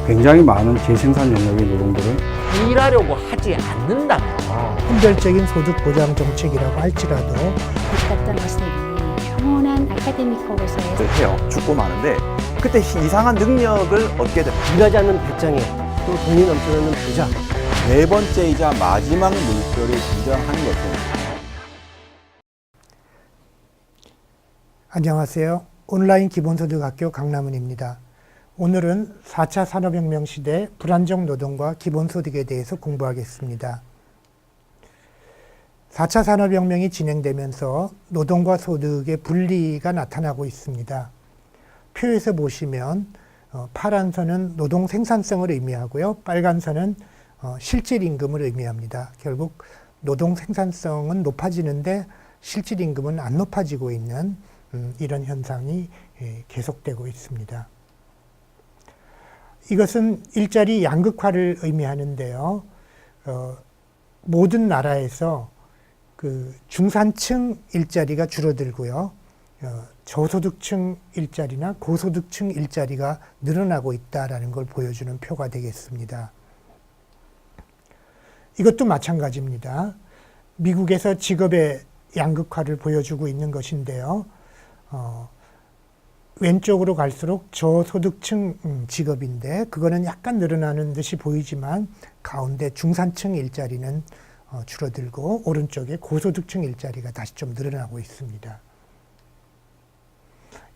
굉장히 많은 제생산 영역의 노동들을 일하려고 하지 않는다면 혼별적인 소득 보장 정책이라고 할지라도 어떤 것들이 평온한 아카데믹으로서의 해요. 죽고 마는데 그때 이상한 능력을 얻게 됩니다. 일하지 않는 배짱이 또 돈이 넘쳐나는 부자. 네 번째이자 마지막 물결이 등장하는 것은 안녕하세요. 온라인 기본소득학교 강남은입니다. 오늘은 4차 산업혁명 시대 불안정 노동과 기본소득에 대해서 공부하겠습니다. 4차 산업혁명이 진행되면서 노동과 소득의 분리가 나타나고 있습니다. 표에서 보시면 파란 선은 노동 생산성을 의미하고요. 빨간 선은 실질 임금을 의미합니다. 결국 노동 생산성은 높아지는데 실질 임금은 안 높아지고 있는 이런 현상이 계속되고 있습니다. 이것은 일자리 양극화를 의미하는데요. 모든 나라에서 그 중산층 일자리가 줄어들고요. 저소득층 일자리나 고소득층 일자리가 늘어나고 있다는 걸 보여주는 표가 되겠습니다. 이것도 마찬가지입니다. 미국에서 직업의 양극화를 보여주고 있는 것인데요. 왼쪽으로 갈수록 저소득층 직업인데 그거는 약간 늘어나는 듯이 보이지만 가운데 중산층 일자리는 줄어들고 오른쪽에 고소득층 일자리가 다시 좀 늘어나고 있습니다.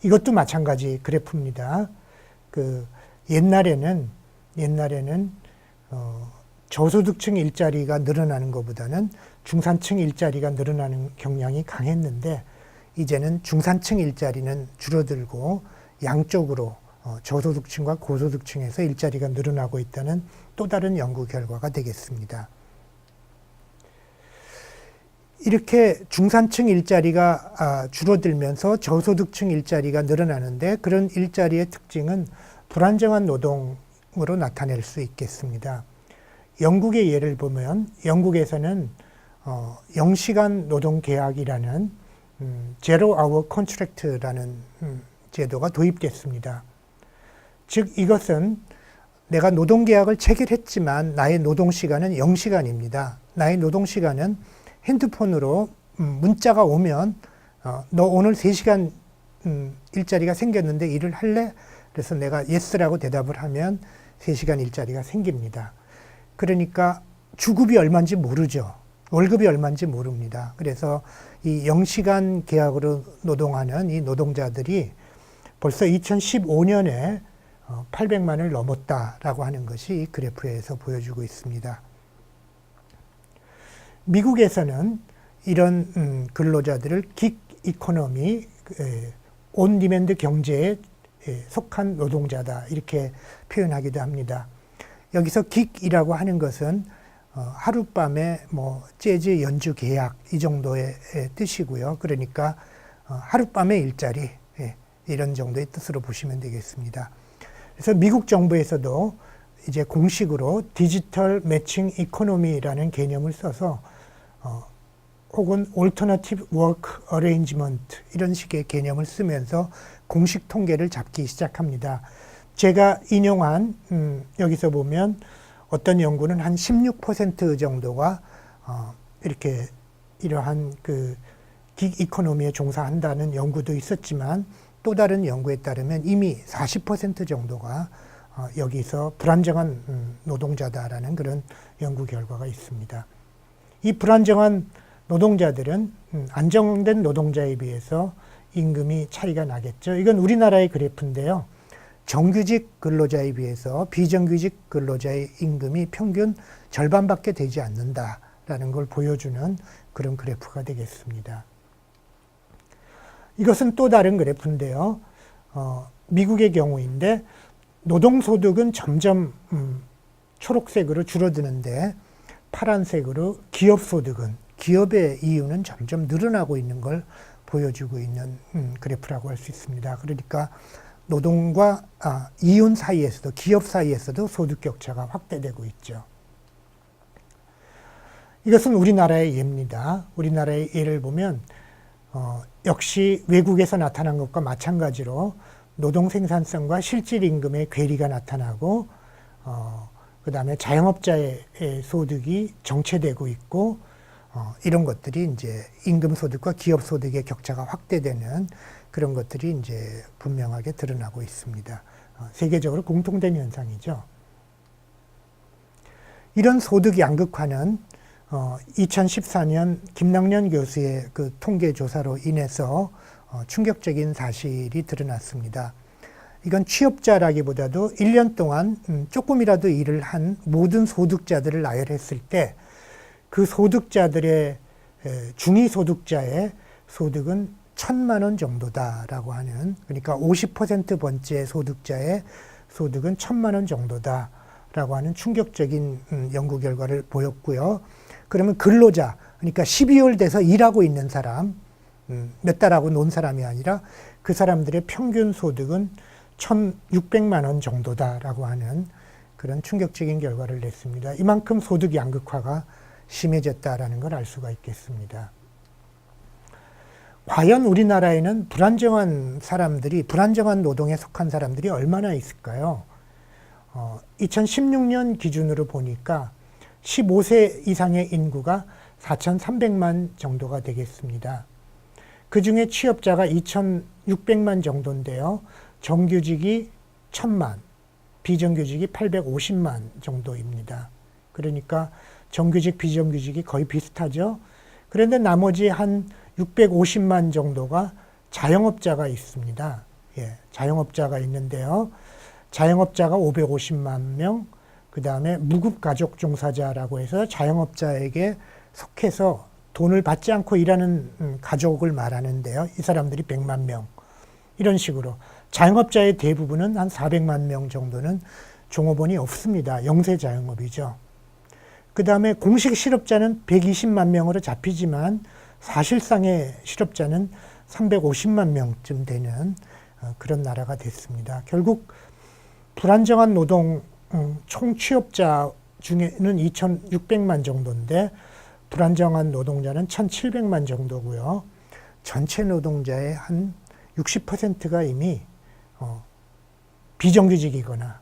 이것도 마찬가지 그래프입니다. 옛날에는 저소득층 일자리가 늘어나는 것보다는 중산층 일자리가 늘어나는 경향이 강했는데 이제는 중산층 일자리는 줄어들고 양쪽으로 저소득층과 고소득층에서 일자리가 늘어나고 있다는 또 다른 연구 결과가 되겠습니다. 이렇게 중산층 일자리가 줄어들면서 저소득층 일자리가 늘어나는데 그런 일자리의 특징은 불안정한 노동으로 나타낼 수 있겠습니다. 영국의 예를 보면 영국에서는 0시간 노동 계약이라는 제로 아워 컨트랙트라는 제도가 도입됐습니다. 즉 이것은 내가 노동계약을 체결했지만 나의 노동시간은 0시간입니다. 나의 노동시간은 핸드폰으로 문자가 오면 너 오늘 3시간 일자리가 생겼는데 일을 할래? 그래서 내가 yes라고 대답을 하면 3시간 일자리가 생깁니다. 그러니까 주급이 얼마인지 모르죠. 월급이 얼마인지 모릅니다. 그래서 이 0시간 계약으로 노동하는 이 노동자들이 벌써 2015년에 800만을 넘었다라고 하는 것이 이 그래프에서 보여주고 있습니다. 미국에서는 이런 근로자들을 긱 이코노미, 온 디맨드 경제에 속한 노동자다 이렇게 표현하기도 합니다. 여기서 긱이라고 하는 것은 하룻밤에 재즈 연주 계약 이 정도의 뜻이고요. 그러니까 하룻밤의 일자리 이런 정도의 뜻으로 보시면 되겠습니다. 그래서 미국 정부에서도 이제 공식으로 디지털 매칭 이코노미라는 개념을 써서 혹은 Alternative Work Arrangement 이런 식의 개념을 쓰면서 공식 통계를 잡기 시작합니다. 제가 인용한 여기서 보면 어떤 연구는 한 16% 정도가 이렇게 이러한 긱 이코노미에 종사한다는 연구도 있었지만 또 다른 연구에 따르면 이미 40% 정도가 여기서 불안정한 노동자다라는 그런 연구 결과가 있습니다. 이 불안정한 노동자들은 안정된 노동자에 비해서 임금이 차이가 나겠죠. 이건 우리나라의 그래프인데요. 정규직 근로자에 비해서 비정규직 근로자의 임금이 평균 절반밖에 되지 않는다라는 걸 보여주는 그런 그래프가 되겠습니다. 이것은 또 다른 그래프인데요. 미국의 경우인데 노동소득은 점점 초록색으로 줄어드는데 파란색으로 기업소득은 기업의 이윤은 점점 늘어나고 있는 걸 보여주고 있는 그래프라고 할 수 있습니다. 그러니까 노동과 이윤 사이에서도 기업 사이에서도 소득 격차가 확대되고 있죠. 이것은 우리나라의 예입니다. 우리나라의 예를 보면 역시 외국에서 나타난 것과 마찬가지로 노동 생산성과 실질 임금의 괴리가 나타나고 그다음에 자영업자의 소득이 정체되고 있고 이런 것들이 이제 임금 소득과 기업 소득의 격차가 확대되는 그런 것들이 이제 분명하게 드러나고 있습니다. 세계적으로 공통된 현상이죠. 이런 소득 양극화는 2014년 김낙년 교수의 그 통계 조사로 인해서 충격적인 사실이 드러났습니다. 이건 취업자라기보다도 1년 동안 조금이라도 일을 한 모든 소득자들을 나열했을 때 그 소득자들의 중위소득자의 소득은 1,000만 원 정도다라고 하는, 그러니까 50% 번째 소득자의 소득은 1,000만 원 정도다라고 하는 충격적인 연구 결과를 보였고요. 그러면 근로자, 그러니까 12월 돼서 일하고 있는 사람, 몇 달하고 논 사람이 아니라 그 사람들의 평균 소득은 1,600만 원 정도다라고 하는 그런 충격적인 결과를 냈습니다. 이만큼 소득 양극화가 심해졌다라는 걸 알 수가 있겠습니다. 과연 우리나라에는 불안정한 노동에 속한 사람들이 얼마나 있을까요? 2016년 기준으로 보니까 15세 이상의 인구가 4,300만 정도가 되겠습니다. 그 중에 취업자가 2,600만 정도인데요. 정규직이 1,000만, 비정규직이 850만 정도입니다. 그러니까 정규직, 비정규직이 거의 비슷하죠. 그런데 나머지 한 650만 정도가 자영업자가 있습니다. 예, 자영업자가 있는데요. 자영업자가 550만 명, 그 다음에 무급가족 종사자라고 해서 자영업자에게 속해서 돈을 받지 않고 일하는 가족을 말하는데요. 이 사람들이 100만 명. 이런 식으로. 자영업자의 대부분은 한 400만 명 정도는 종업원이 없습니다. 영세 자영업이죠. 그 다음에 공식 실업자는 120만 명으로 잡히지만 사실상의 실업자는 350만 명쯤 되는 그런 나라가 됐습니다. 결국 불안정한 노동 총 취업자 중에는 2,600만 정도인데 불안정한 노동자는 1,700만 정도고요. 전체 노동자의 한 60%가 이미 비정규직이거나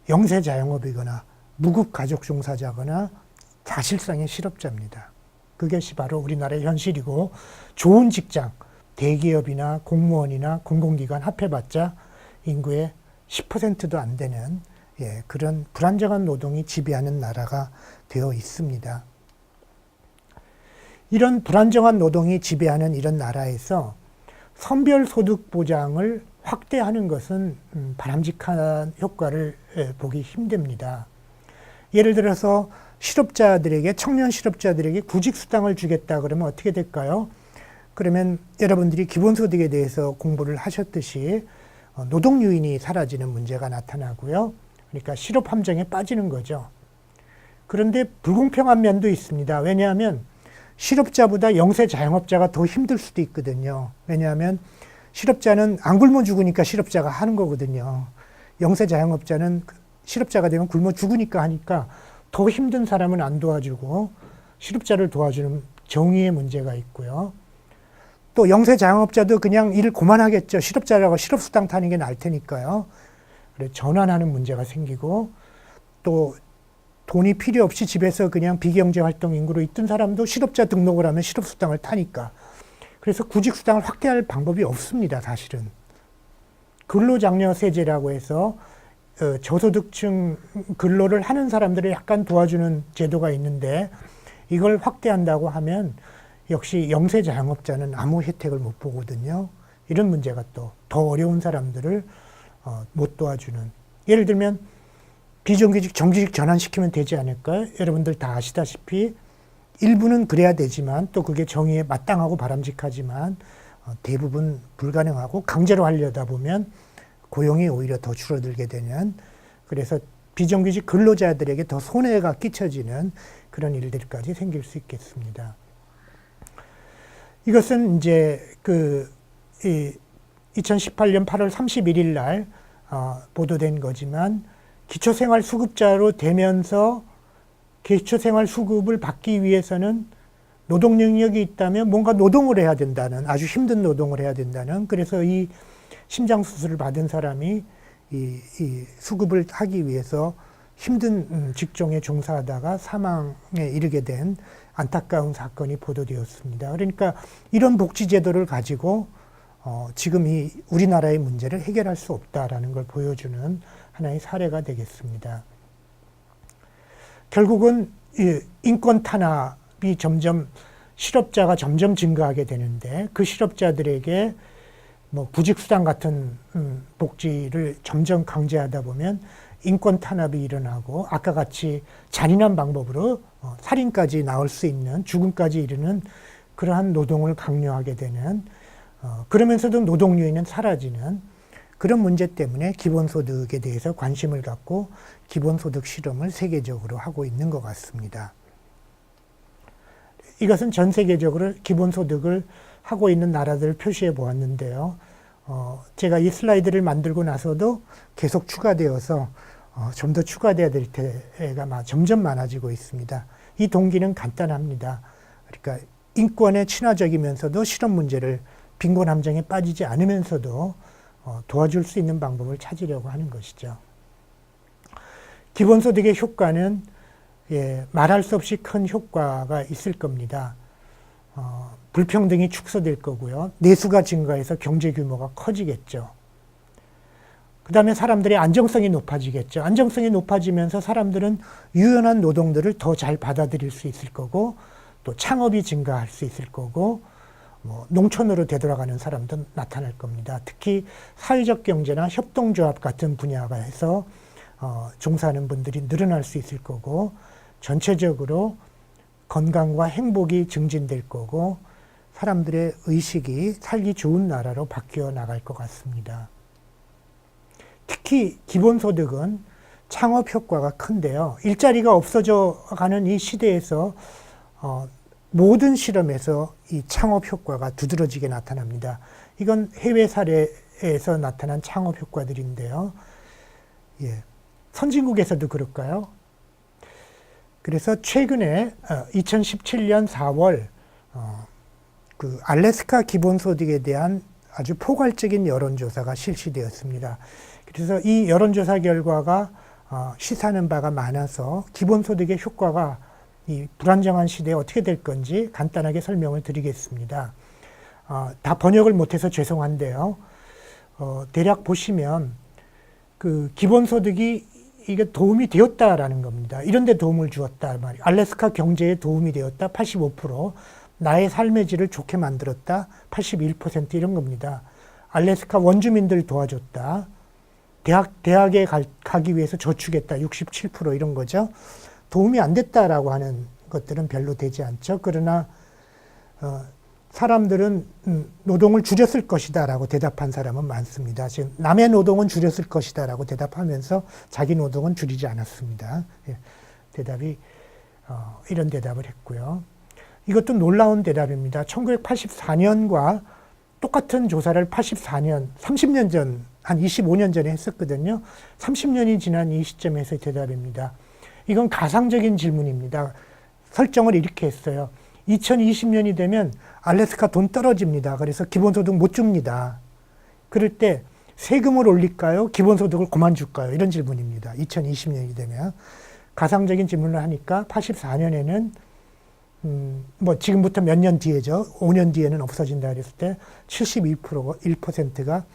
영세 자영업이거나 무급 가족 종사자거나 사실상의 실업자입니다. 그것이 바로 우리나라의 현실이고 좋은 직장, 대기업이나 공무원이나 공공기관 합해봤자 인구의 10%도 안 되는 그런 불안정한 노동이 지배하는 나라가 되어 있습니다. 이런 불안정한 노동이 지배하는 이런 나라에서 선별소득 보장을 확대하는 것은 바람직한 효과를 보기 힘듭니다. 예를 들어서 실업자들에게, 청년 실업자들에게 구직수당을 주겠다 그러면 어떻게 될까요? 그러면 여러분들이 기본소득에 대해서 공부를 하셨듯이 노동 요인이 사라지는 문제가 나타나고요. 그러니까 실업 함정에 빠지는 거죠. 그런데 불공평한 면도 있습니다. 왜냐하면 실업자보다 영세 자영업자가 더 힘들 수도 있거든요. 왜냐하면 실업자는 안 굶어 죽으니까 실업자가 하는 거거든요. 영세 자영업자는 실업자가 되면 굶어 죽으니까 하니까 더 힘든 사람은 안 도와주고 실업자를 도와주는 정의의 문제가 있고요. 또 영세 자영업자도 그냥 일을 그만하겠죠. 실업자라고 실업수당 타는 게 나을 테니까요. 그래서 전환하는 문제가 생기고 또 돈이 필요 없이 집에서 그냥 비경제활동 인구로 있던 사람도 실업자 등록을 하면 실업수당을 타니까. 그래서 구직수당을 확대할 방법이 없습니다, 사실은. 근로장려세제라고 해서 저소득층 근로를 하는 사람들을 약간 도와주는 제도가 있는데 이걸 확대한다고 하면 역시 영세 자영업자는 아무 혜택을 못 보거든요. 이런 문제가 또 더 어려운 사람들을 못 도와주는. 예를 들면 비정규직, 정규직 전환시키면 되지 않을까요? 여러분들 다 아시다시피 일부는 그래야 되지만 또 그게 정의에 마땅하고 바람직하지만 대부분 불가능하고 강제로 하려다 보면 고용이 오히려 더 줄어들게 되는, 그래서 비정규직 근로자들에게 더 손해가 끼쳐지는 그런 일들까지 생길 수 있겠습니다. 이것은 이제 2018년 8월 31일 날 보도된 거지만 기초생활수급자로 되면서 기초생활수급을 받기 위해서는 노동 능력이 있다면 뭔가 노동을 해야 된다는, 아주 힘든 노동을 해야 된다는, 그래서 이 심장수술을 받은 사람이 이 수급을 하기 위해서 힘든 직종에 종사하다가 사망에 이르게 된 안타까운 사건이 보도되었습니다. 그러니까 이런 복지제도를 가지고 지금 이 우리나라의 문제를 해결할 수 없다라는 걸 보여주는 하나의 사례가 되겠습니다. 결국은 이 인권 탄압이 실업자가 점점 증가하게 되는데 그 실업자들에게 뭐 구직수당 같은 복지를 점점 강제하다 보면 인권 탄압이 일어나고 아까 같이 잔인한 방법으로 살인까지 나올 수 있는 죽음까지 이르는 그러한 노동을 강요하게 되는 그러면서도 노동 요인은 사라지는 그런 문제 때문에 기본소득에 대해서 관심을 갖고 기본소득 실험을 세계적으로 하고 있는 것 같습니다. 이것은 전 세계적으로 기본소득을 하고 있는 나라들을 표시해 보았는데요. 제가 이 슬라이드를 만들고 나서도 계속 추가되어서 좀 더 추가돼야 될 때가 점점 많아지고 있습니다. 이 동기는 간단합니다. 그러니까 인권에 친화적이면서도 실업 문제를 빈곤 함정에 빠지지 않으면서도 도와줄 수 있는 방법을 찾으려고 하는 것이죠. 기본소득의 효과는 말할 수 없이 큰 효과가 있을 겁니다. 불평등이 축소될 거고요. 내수가 증가해서 경제 규모가 커지겠죠. 그 다음에 사람들의 안정성이 높아지겠죠. 안정성이 높아지면서 사람들은 유연한 노동들을 더 잘 받아들일 수 있을 거고 또 창업이 증가할 수 있을 거고 농촌으로 되돌아가는 사람도 나타날 겁니다. 특히 사회적 경제나 협동조합 같은 분야가 해서 종사하는 분들이 늘어날 수 있을 거고 전체적으로 건강과 행복이 증진될 거고 사람들의 의식이 살기 좋은 나라로 바뀌어 나갈 것 같습니다. 특히 기본소득은 창업 효과가 큰데요. 일자리가 없어져 가는 이 시대에서 모든 실험에서 이 창업 효과가 두드러지게 나타납니다. 이건 해외 사례에서 나타난 창업 효과들인데요. 선진국에서도 그럴까요? 그래서 최근에 2017년 4월 그 알래스카 기본소득에 대한 아주 포괄적인 여론조사가 실시되었습니다. 그래서 이 여론조사 결과가 시사하는 바가 많아서 기본소득의 효과가 이 불안정한 시대에 어떻게 될 건지 간단하게 설명을 드리겠습니다. 다 번역을 못해서 죄송한데요. 대략 보시면 그 기본소득이 이게 도움이 되었다라는 겁니다. 이런 데 도움을 주었다 말이에요. 알래스카 경제에 도움이 되었다 85%, 나의 삶의 질을 좋게 만들었다 81% 이런 겁니다. 알래스카 원주민들 도와줬다. 대학에 가기 위해서 저축했다 67% 이런 거죠. 도움이 안 됐다라고 하는 것들은 별로 되지 않죠. 그러나 사람들은 노동을 줄였을 것이다 라고 대답한 사람은 많습니다. 지금 남의 노동은 줄였을 것이다 라고 대답하면서 자기 노동은 줄이지 않았습니다. 대답이 이런 대답을 했고요. 이것도 놀라운 대답입니다. 1984년과 똑같은 조사를 84년, 30년 전, 한 25년 전에 했었거든요. 30년이 지난 이 시점에서의 대답입니다. 이건 가상적인 질문입니다. 설정을 이렇게 했어요. 2020년이 되면 알래스카 돈 떨어집니다. 그래서 기본소득 못 줍니다. 그럴 때 세금을 올릴까요? 기본소득을 그만 줄까요? 이런 질문입니다. 2020년이 되면. 가상적인 질문을 하니까 84년에는 지금부터 몇 년 뒤에죠. 5년 뒤에는 없어진다 그랬을 때 72%가 1%가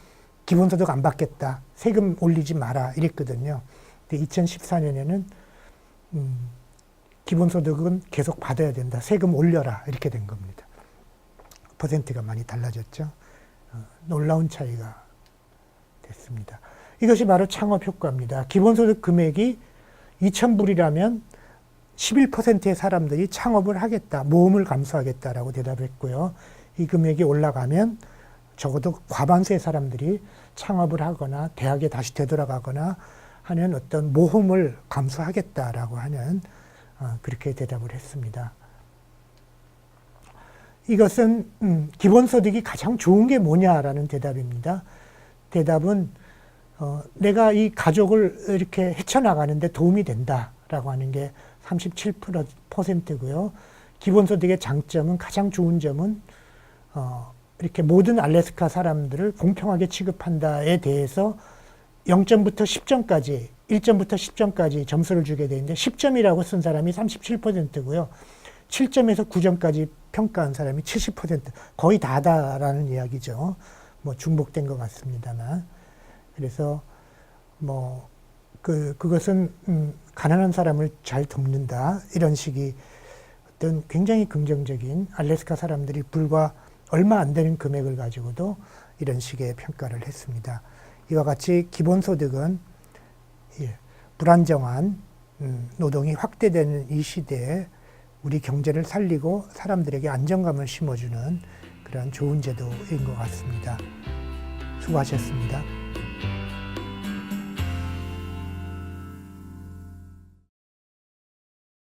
기본소득 안 받겠다. 세금 올리지 마라. 이랬거든요. 근데 2014년에는 기본소득은 계속 받아야 된다. 세금 올려라. 이렇게 된 겁니다. 퍼센트가 많이 달라졌죠. 놀라운 차이가 됐습니다. 이것이 바로 창업 효과입니다. 기본소득 금액이 2,000불이라면 11%의 사람들이 창업을 하겠다. 모험을 감수하겠다라고 대답했고요. 이 금액이 올라가면 적어도 과반수의 사람들이 창업을 하거나 대학에 다시 되돌아가거나 하는 어떤 모험을 감수하겠다라고 하는 그렇게 대답을 했습니다. 이것은 기본소득이 가장 좋은 게 뭐냐라는 대답입니다. 대답은 내가 이 가족을 이렇게 헤쳐나가는데 도움이 된다라고 하는 게 37%고요. 기본소득의 장점은 가장 좋은 점은 이렇게 모든 알래스카 사람들을 공평하게 취급한다에 대해서 0점부터 10점까지 1점부터 10점까지 점수를 주게 되는데 10점이라고 쓴 사람이 37%고요. 7점에서 9점까지 평가한 사람이 70%, 거의 다다라는 이야기죠. 뭐 중복된 것 같습니다만. 그래서 뭐 그것은 가난한 사람을 잘 돕는다 이런 식의 어떤 굉장히 긍정적인, 알래스카 사람들이 불과 얼마 안 되는 금액을 가지고도 이런 식의 평가를 했습니다. 이와 같이 기본소득은 불안정한 노동이 확대되는 이 시대에 우리 경제를 살리고 사람들에게 안정감을 심어주는 그런 좋은 제도인 것 같습니다. 수고하셨습니다.